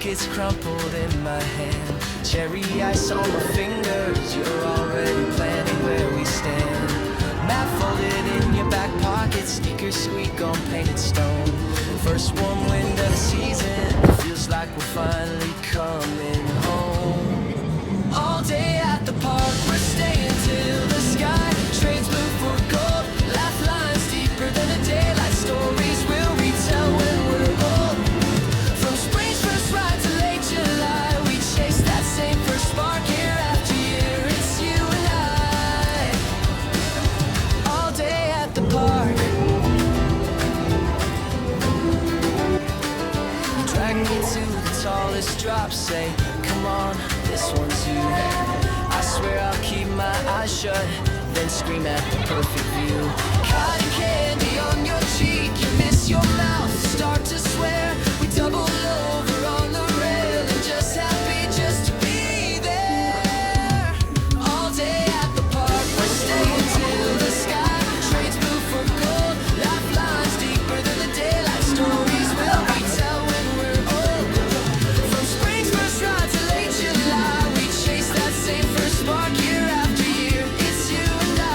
gets crumpled in my hand. Cherry ice on my fingers, you're already planning where we stand. Map folded in your back pocket, sneakers squeak on painted stone. First warm wind of the season, feels like we're finally coming home. All day at the park, we're staying till the sky trades blue for gold. Laugh lines deeper than the daylight, stories we'll retell when we're old. From spring's first ride to late July, we chase that same first spark year after year. It's you and I, all day at the park. You drag me to the tallest drop, say, come on, this one's you. I swear I'll keep my eyes shut, then scream at the perfect view. Cotton candy on your cheek, you miss your mouth, start to swear. We double over on the rail and just happy just to be there. All day at the park, we're staying till the sky trades blue for gold. Laugh lines deeper than the daylight, stories will retell when we're old. From spring's first ride to late July, we chase that same first spark year after year. It's you and I,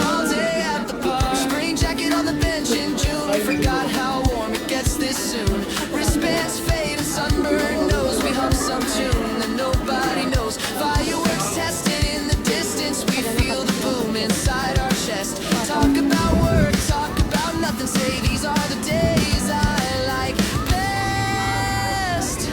all day at the park. Spring jacket on the bench in June, we forgot how warm it gets this soon. Wristbands fade and sunburn nose, we hum some tune that nobody knows. Fireworks tested in the distance, we feel the boom inside our chest. Talk about work, talk about nothing, say these are the days I like best.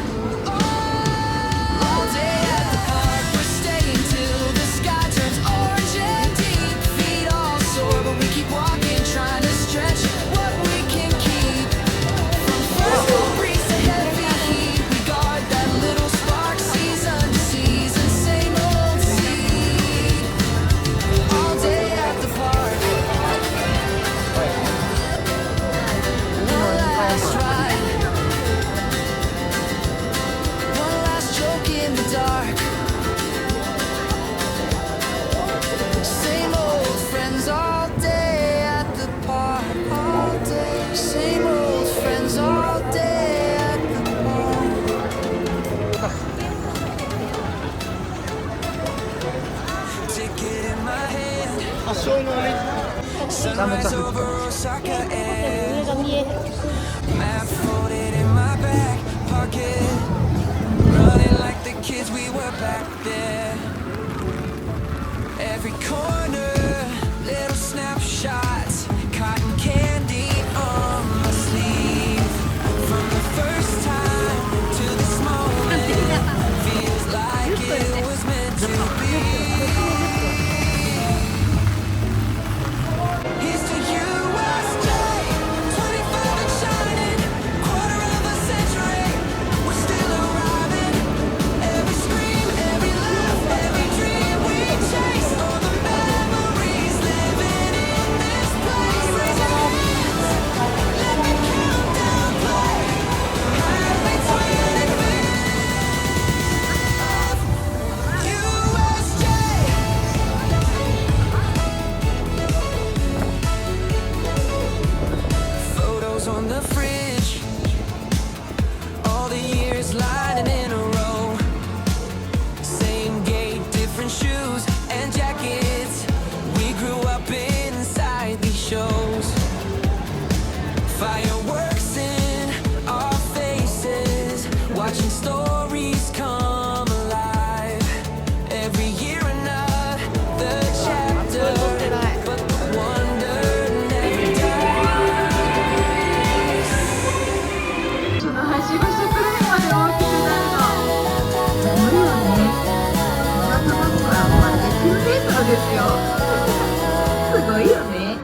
All day at the park, we're staying till the sky turns orange and deep. Feet all sore, but we keep walking, trying to stretch what we can keep. From first cold breeze to heavy heat, we guard that little spark, season to season, same old seed. All day at the park. One last ride, one last joke in the dark. Same old friends all day at the park, all day. Same old friends all day at the park. Ticket in my hand, 発祥のね sunrise over Osaka 上 and が見え map folded in my back pocket, running like the kids we were back there. Every corner